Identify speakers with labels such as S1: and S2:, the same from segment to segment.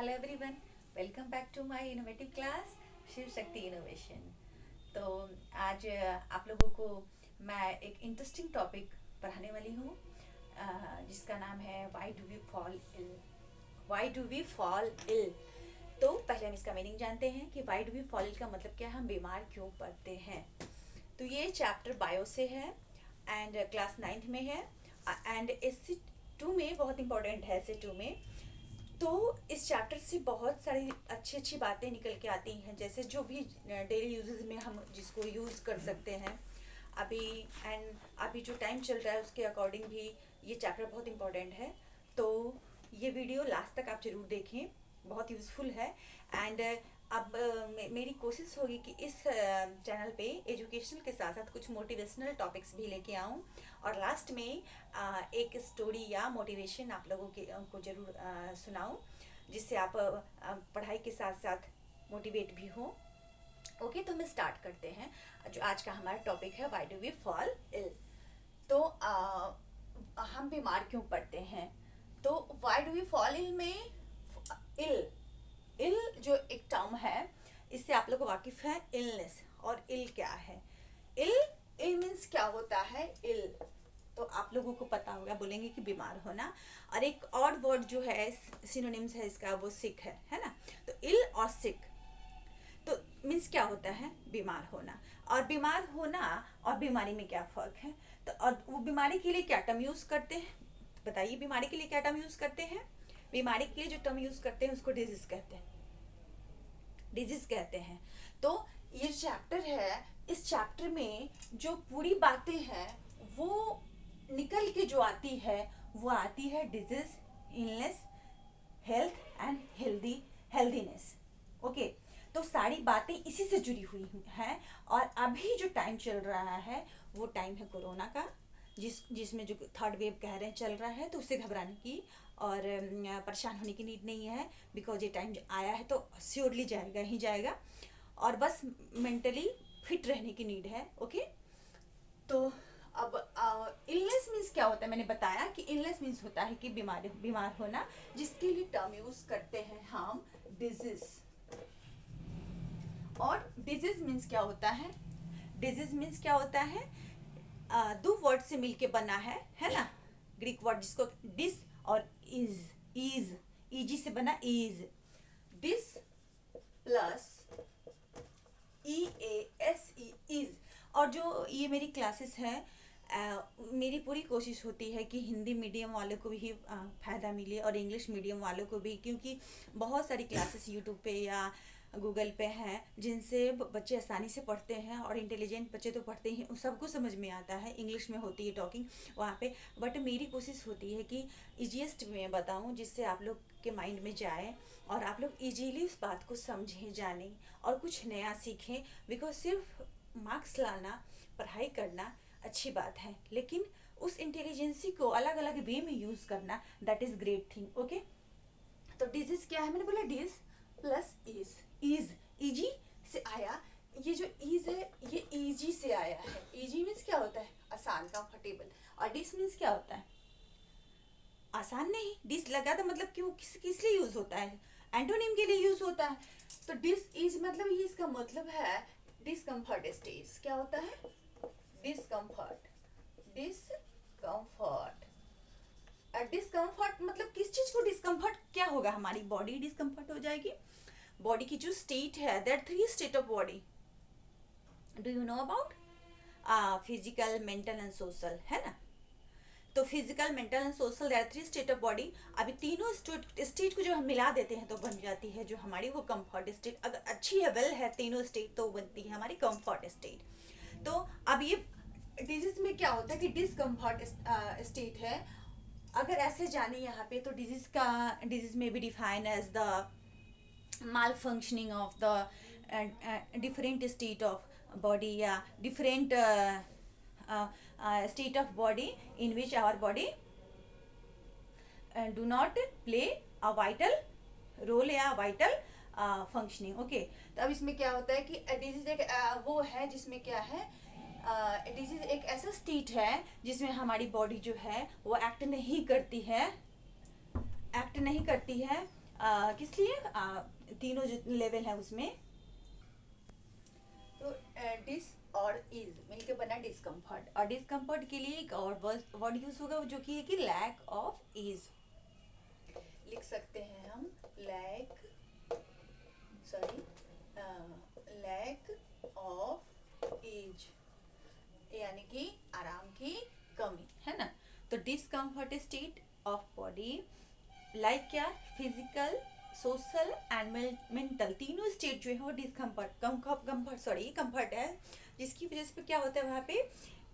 S1: Hello everyone, welcome back to my innovative class Shiv Shakti innovation. तो आज आप लोगों को मैं एक इंटरेस्टिंग टॉपिक पढ़ाने वाली हूँ, जिसका नाम है why do we fall ill. Why do we fall ill. तो पहले हम इसका मीनिंग जानते हैं कि why do we fall ill का मतलब क्या है, हम बीमार क्यों पड़ते हैं। तो ये चैप्टर बायो से है एंड क्लास 9th में है एंड SC2 में बहुत इंपॉर्टेंट है। SC2 में तो इस चैप्टर से बहुत सारी अच्छी अच्छी बातें निकल के आती हैं, जैसे जो भी डेली यूजेस में हम जिसको यूज़ कर सकते हैं अभी। एंड अभी जो टाइम चल रहा है उसके अकॉर्डिंग भी ये चैप्टर बहुत इंपॉर्टेंट है। तो ये वीडियो लास्ट तक आप ज़रूर देखें, बहुत यूज़फुल है। एंड अब मेरी कोशिश होगी कि इस चैनल पे एजुकेशनल के साथ साथ कुछ मोटिवेशनल टॉपिक्स भी लेके आऊँ, और लास्ट में एक स्टोरी या मोटिवेशन आप लोगों को ज़रूर सुनाऊँ, जिससे आप पढ़ाई के साथ साथ मोटिवेट भी हो। ओके, तो हम स्टार्ट करते हैं। जो आज का हमारा टॉपिक है why do we fall ill. तो हम बीमार क्यों पड़ते हैं। तो why do we fall ill में इल इल जो एक टर्म है, इससे आप लोग को वाकिफ है इलनेस। और इल क्या है, इल इल मीन्स क्या होता है इल। तो आप लोगों को पता होगा, बोलेंगे कि बीमार होना। और एक और वर्ड जो है सिनोनिम्स है इसका, वो सिक है ना। तो इल और सिक तो मीन्स क्या होता है, बीमार होना। और बीमार होना और बीमारी में क्या फ़र्क है। तो और वो बीमारी के लिए क्या टर्म यूज़ करते हैं, बताइए। बीमारी के लिए क्या टर्म यूज़ करते हैं, बीमारी के लिए जो टर्म यूज़ करते हैं उसको डिजीज़ कहते हैं। डिजीज कहते हैं। तो ये चैप्टर है, इस चैप्टर में जो पूरी बातें हैं वो निकल के जो आती है वो आती है disease, illness, health and healthiness. Okay, तो सारी बातें इसी से जुड़ी हुई हैं। और अभी जो टाइम चल रहा है वो टाइम है कोरोना का, जिसमें जो थर्ड वेव कह रहे हैं चल रहा है। तो उससे घबराने की और परेशान होने की नीड नहीं है, बिकॉज ये टाइम आया है तो श्योरली जाएगा ही जाएगा। और बस मेंटली फिट रहने की नीड है। ओके, तो अब इलनेस मीन्स क्या होता है, मैंने बताया कि इलनेस मीन्स होता है कि बीमार होना, जिसके लिए टर्म यूज करते हैं हम डिजीज। और डिजीज मीन्स क्या होता है, डिजीज मीन्स क्या होता है, दो वर्ड से मिलके बना है ना। ग्रीक वर्ड जिसको डिस और इज ईजी से बना is, dis plus EASE is. और जो ये मेरी क्लासेस है, मेरी पूरी कोशिश होती है कि हिंदी मीडियम वालों को भी फ़ायदा मिले और इंग्लिश मीडियम वालों को भी, क्योंकि बहुत सारी क्लासेस यूट्यूब पे या गूगल पे हैं जिनसे बच्चे आसानी से पढ़ते हैं, और इंटेलिजेंट बच्चे तो पढ़ते ही, सबको समझ में आता है। इंग्लिश में होती है टॉकिंग वहाँ पे, बट मेरी कोशिश होती है कि ईजीएस्ट में बताऊँ, जिससे आप लोग के माइंड में जाए और आप लोग इजीली उस बात को समझें, जानें और कुछ नया सीखें। बिकॉज सिर्फ मार्क्स लाना, पढ़ाई करना अच्छी बात है, लेकिन उस इंटेलिजेंसी को अलग अलग वे में यूज़ करना, that is great thing. Okay, तो डिजीज क्या है, मैंने बोला डिस प्लस इज इजी से आया। ये जो इज है ये इजी से आया है। इजी मीन्स क्या होता है, आसान, कंफर्टेबल। और डिस मीन्स क्या होता है, आसान नहीं। डिस लगा तो मतलब कि वो किस लिए यूज होता है, एंटोनिम के लिए यूज होता है। तो डिस इज मतलब ये इसका मतलब है डिसकंफर्ट स्टेज। क्या होता है, डिसकंफर्ट, डिसकंफर्ट। डिस्कम्फर्ट मतलब किस चीज को डिस्कम्फर्ट, क्या होगा, हमारी बॉडी डिस्कम्फर्ट हो जाएगी। बॉडी की जो स्टेट है, that 3 state of body, do you know about, physical, mental and social, है ना। तो physical, mental and social, there 3 state of body. अभी तीनों स्टेट को जो हम मिला देते हैं तो बन जाती है जो हमारी वो कंफर्ट स्टेट। अगर अच्छी है, वेल है तीनों स्टेट, तो बनती है हमारी कंफर्ट स्टेट। तो अब ये डिजीज में क्या होता है कि डिसकंफर्ट स्टेट है। अगर ऐसे जाने यहाँ पे, तो डिजीज में भी define as the malfunctioning of the different state of body, या different state of body in which our body do not play a vital role या vital functioning। ओके, तो अब इसमें क्या होता है कि डिजीज एक वो है जिसमें क्या है, डिजीज एक ऐसा स्टेट है जिसमें हमारी बॉडी जो है वो एक्ट नहीं करती है किस लिए तीनों जो लेवल है उसमें, तो डिस और इज मिलके बना डिस्कम्फर्ट, और डिस्कम्फर्ट के लिए एक और वर्ड यूज होगा जो कि है कि लैक ऑफ इज। लिख सकते हैं हम लैक ऑफ इज, यानी कि आराम की कमी, है ना। तो discomfort state of body, like क्या, फिजिकल, सोशल एंड मेंटल, तीनों स्टेट जो है वो डिस्कम्फर्ट कंफर्ट है, जिसकी वजह से क्या होता है वहाँ पे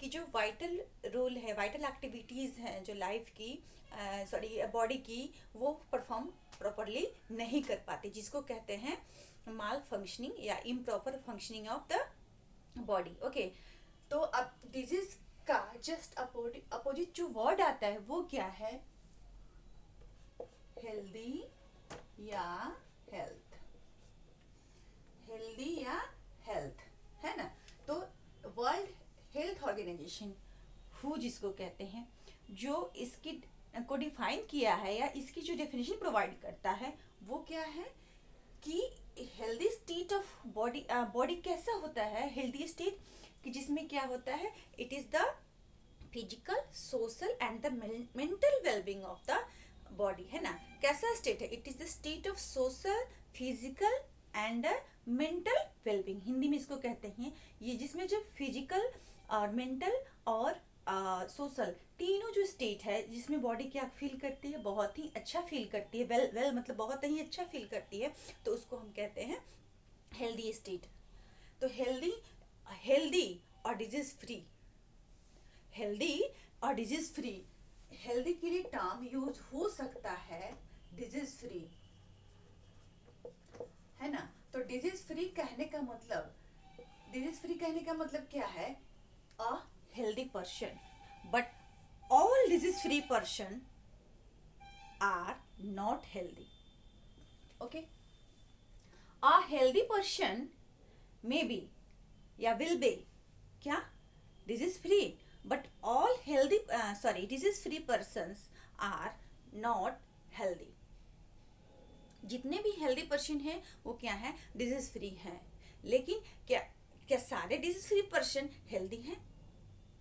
S1: कि जो वाइटल रोल है, वाइटल एक्टिविटीज़ हैं जो लाइफ की बॉडी की, वो परफॉर्म प्रॉपरली नहीं कर पाती, जिसको कहते हैं माल फंक्शनिंग या improper functioning of the body. Okay, तो अब डिजीज का जस्ट अपोजिट जो वर्ड आता है वो क्या है, हेल्दी या हेल्थ, हेल्दी या हेल्थ, है ना। तो वर्ल्ड हेल्थ ऑर्गेनाइजेशन हु जिसको कहते हैं, जो इसकी को डिफाइन किया है या इसकी जो डेफिनेशन प्रोवाइड करता है वो क्या है कि हेल्दी स्टेट ऑफ बॉडी कैसा होता है, हेल्दी स्टेट कि जिसमें क्या होता है, it is the physical, social and the mental wellbeing of the body, है ना। कैसा स्टेट है, it is the state of social, physical and mental wellbeing, Hindi में इसको कहते हैं ये, जिसमें जो फिजिकल और मेंटल और सोशल तीनों जो स्टेट है, जिसमें बॉडी क्या फील करती है, बहुत ही अच्छा फील करती है, वेल मतलब बहुत ही अच्छा फील करती है, तो उसको हम कहते हैं हेल्दी स्टेट। तो हेल्दी और डिजीज फ्री, हेल्दी और डिजीज फ्री, हेल्दी के लिए टर्म यूज हो सकता है डिजीज फ्री, है ना। तो डिजीज फ्री कहने का मतलब, क्या है, a healthy person, but all disease free person are not healthy. Okay, a healthy person may be या विल बी क्या, disease free, but all healthy disease free persons are not healthy. जितने भी healthy person हैं वो क्या है, disease free हैं, लेकिन क्या क्या सारे डिजीज फ्री पर्सन हेल्दी हैं,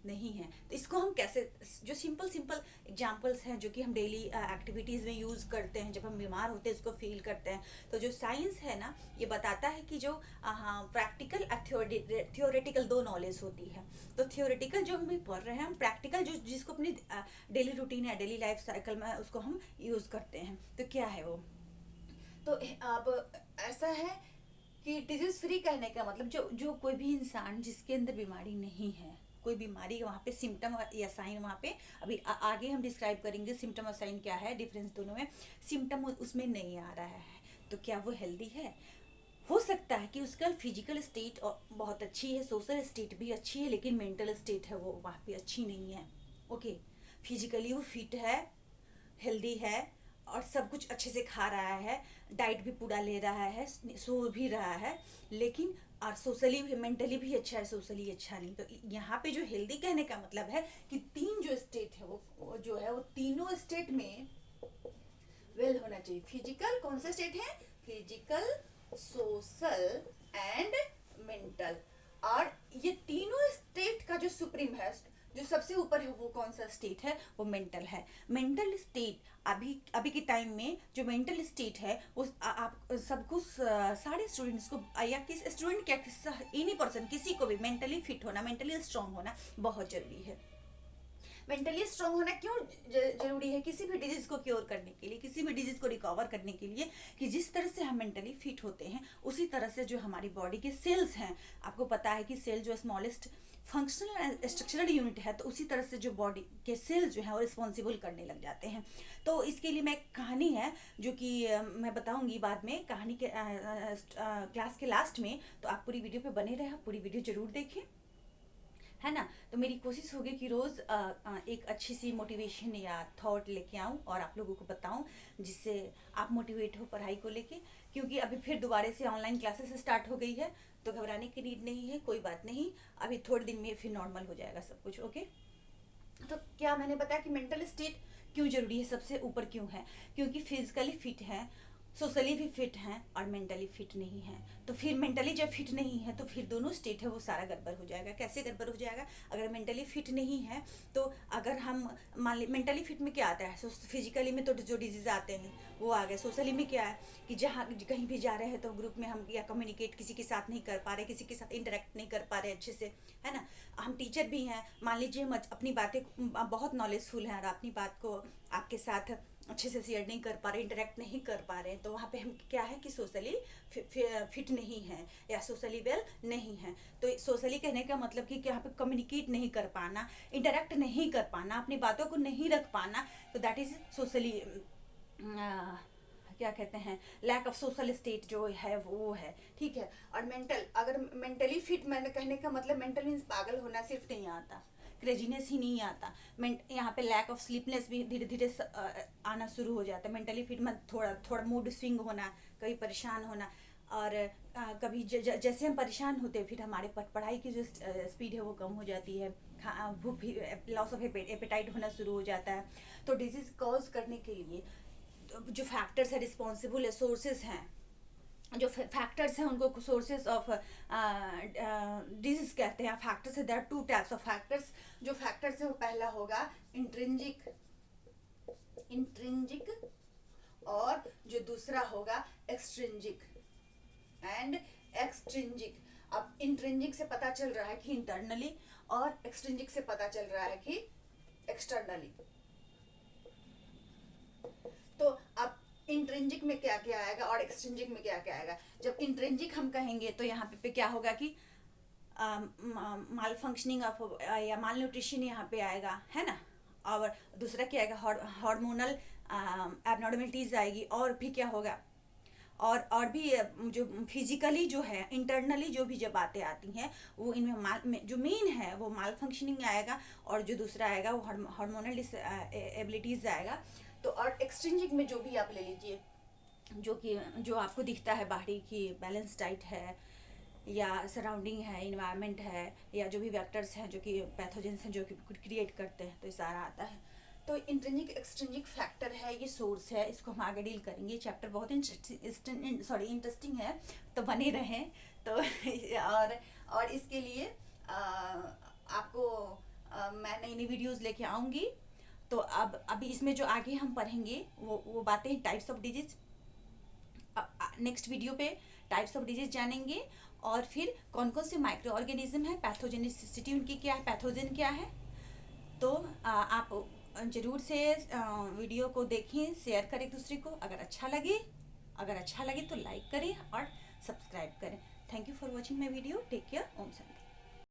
S1: नहीं है। तो इसको हम कैसे, जो सिंपल एग्जांपल्स हैं जो कि हम डेली एक्टिविटीज़ में यूज़ करते हैं, जब हम बीमार होते हैं इसको फील करते हैं, तो जो साइंस है ना ये बताता है कि जो प्रैक्टिकल थियोरेटिकल दो नॉलेज होती है। तो थियोरेटिकल जो हम भी पढ़ रहे हैं, हम प्रैक्टिकल जो जिसको अपनी डेली रूटीन या डेली लाइफ साइकिल में उसको हम यूज़ करते हैं, तो क्या है वो। तो अब ऐसा है कि डिजीज फ्री कहने का मतलब जो कोई भी इंसान जिसके अंदर बीमारी नहीं है, कोई बीमारी, वहाँ पे सिम्टम या साइन, वहाँ पे अभी आगे हम डिस्क्राइब करेंगे सिम्टम और साइन क्या है, डिफरेंस दोनों में, सिम्टम उसमें नहीं आ रहा है, तो क्या वो हेल्दी है। हो सकता है कि उसका फिजिकल स्टेट बहुत अच्छी है, सोशल स्टेट भी अच्छी है, लेकिन मेंटल स्टेट है वो वहाँ पे अच्छी नहीं है। ओके, फिजिकली वो फिट है, हेल्दी है और सब कुछ अच्छे से खा रहा है, डाइट भी पूरा ले रहा है, सो भी रहा है, लेकिन और सोशली मेंटली भी अच्छा है, सोशली अच्छा नहीं। तो यहाँ पे जो हेल्दी कहने का मतलब है कि तीन जो स्टेट है वो जो है वो तीनों स्टेट में वेल होना चाहिए। फिजिकल कौन सा स्टेट है, फिजिकल, सोशल एंड मेंटल, और ये तीनों स्टेट का जो सुप्रीम है, जो सबसे ऊपर है, वो कौन सा स्टेट है, वो मेंटल है। मेंटल स्टेट अभी के टाइम में जो मेंटल स्टेट है वो आप सबको, सारे स्टूडेंट्स को या किस स्टूडेंट क्या एनी पर्सन, किसी को भी मेंटली फिट होना, मेंटली स्ट्रांग होना बहुत जरूरी है। मेंटली स्ट्रांग होना क्यों जरूरी है, किसी भी डिजीज को क्योर करने के लिए, किसी भी डिजीज को रिकवर करने के लिए, कि जिस तरह से हम मेंटली फिट होते हैं उसी तरह से जो हमारी बॉडी के सेल्स हैं, आपको पता है कि सेल जो smallest functional and structural unit है, तो उसी तरह से जो बॉडी के सेल्स जो है वो रिस्पॉन्सिबल करने लग जाते हैं। तो इसके लिए मैं एक कहानी है जो कि मैं बताऊंगी बाद में, कहानी के क्लास के लास्ट में, तो आप पूरी वीडियो पे बने रहे, पूरी वीडियो जरूर देखें, है ना। तो मेरी कोशिश होगी कि रोज़ एक अच्छी सी मोटिवेशन या थॉट लेके आऊँ और आप लोगों को बताऊँ, जिससे आप मोटिवेट हो पढ़ाई को लेके, क्योंकि अभी फिर दोबारा से ऑनलाइन क्लासेस स्टार्ट हो गई है, तो घबराने की नीड नहीं है, कोई बात नहीं, अभी थोड़े दिन में फिर नॉर्मल हो जाएगा सब कुछ। ओके, तो क्या मैंने बताया कि मेंटल स्टेट क्यों जरूरी है, सबसे ऊपर क्यों है, क्योंकि फिजिकली फिट है, सोशली भी फिट हैं और मेंटली फिट नहीं हैं। तो फिर मेंटली जब फिट नहीं है तो फिर दोनों स्टेट है वो सारा गड़बड़ हो जाएगा। कैसे गड़बड़ हो जाएगा? अगर मेंटली फिट नहीं है तो अगर हम मान ली मेंटली फिट में क्या आता है, फिजिकली में तो जो डिजीज आते हैं वो आ गए। सोशली में क्या है कि जहाँ कहीं भी जा रहे हैं तो ग्रुप में हम या कम्युनिकेट किसी के साथ नहीं कर पा रहे, किसी के साथ इंटरेक्ट नहीं कर पा रहे अच्छे से, है ना। हम टीचर भी हैं, मान लीजिए हम अपनी बातें बहुत नॉलेजफुल हैं और अपनी बात को आपके साथ अच्छे से शेयर नहीं कर पा रहे, इंटरेक्ट नहीं कर पा रहे, तो वहाँ पे हम क्या है कि सोशली फिट नहीं है या सोशली वेल नहीं है। तो सोशली कहने का मतलब कि यहाँ पे कम्युनिकेट नहीं कर पाना, इंटरेक्ट नहीं कर पाना, अपनी बातों को नहीं रख पाना, तो दैट इज सोशली क्या कहते हैं, लैक ऑफ सोशल स्टेट जो है वो है, ठीक है। और मेंटल, अगर मेंटली फिट, मैंने कहने का मतलब मेंटल मीन्स पागल होना सिर्फ नहीं आता, क्रेजीनेस ही नहीं आता, यहाँ पे लैक ऑफ स्लीपनेस भी धीरे धीरे आना शुरू हो जाता है। मेंटली फिट में थोड़ा थोड़ा मूड स्विंग होना, कभी परेशान होना, और कभी जैसे हम परेशान होते हैं फिर हमारे पढ़ाई की जो स्पीड है वो कम हो जाती है, भूख भी, लॉस ऑफ एपेटाइट होना शुरू हो जाता है। तो डिजीज कॉज करने के लिए जो फैक्टर्स है, रिस्पॉन्सिबल है, सोर्सेज हैं, जो फैक्टर्स हैं उनको सोर्सेज ऑफ डिजीज कहते हैं। फैक्टर्स है, there are two types of factors. जो फैक्टर्स है वो पहला होगा इंट्रिंजिक, और जो दूसरा होगा एक्सट्रिंजिक एंड एक्सट्रिंजिक। अब इंट्रिंजिक से पता चल रहा है कि इंटरनली, और एक्सट्रिंजिक से पता चल रहा है कि एक्सटर्नली। तो अब इंट्रिंजिक में क्या क्या आएगा और एक्सट्रिंजिक में क्या क्या आएगा? जब इंट्रिंजिक हम कहेंगे तो यहाँ पे क्या होगा कि माल फंक्शनिंग ऑफ या माल न्यूट्रिशन यहाँ पे आएगा, है ना। और दूसरा क्या आएगा, हार्मोनल एबनॉर्मलिटीज आएगी। और भी क्या होगा, और भी जो फिजिकली जो है, इंटरनली जो भी जब बातें आती हैं वो इनमें जो मेन है वो माल फंक्शनिंग आएगा, और जो दूसरा आएगा वो हार्मोनल एबिलिटीज आएगा। तो और एक्सट्रिंजिक में जो भी आप ले लीजिए, जो आपको दिखता है बाहरी की बैलेंस डाइट है या सराउंडिंग है, इन्वायरमेंट है, या जो भी वेक्टर्स हैं जो कि पैथोजेंस हैं जो कि क्रिएट करते हैं, तो ये सारा आता है। तो इंट्रिंजिक एक्सट्रिंजिक फैक्टर है, ये सोर्स है, इसको हम आगे डील करेंगे। चैप्टर बहुत इंटरेस्टिंग है, तो बने रहें। तो और इसके लिए आपको मैं नई नई वीडियोज़ लेके आऊँगी। तो अब अभी इसमें जो आगे हम पढ़ेंगे वो बातें types of disease, next video पे टाइप्स ऑफ डिजीज जानेंगे, और फिर कौन कौन से माइक्रो ऑर्गेनिज्म है, पैथोजेनिसिटी उनकी क्या है, पैथोजन क्या है। तो आप जरूर से वीडियो को देखें, शेयर करें एक दूसरे को। अगर अच्छा लगे तो लाइक करें और सब्सक्राइब करें। Thank you for watching my video. Take care. ओम शांति।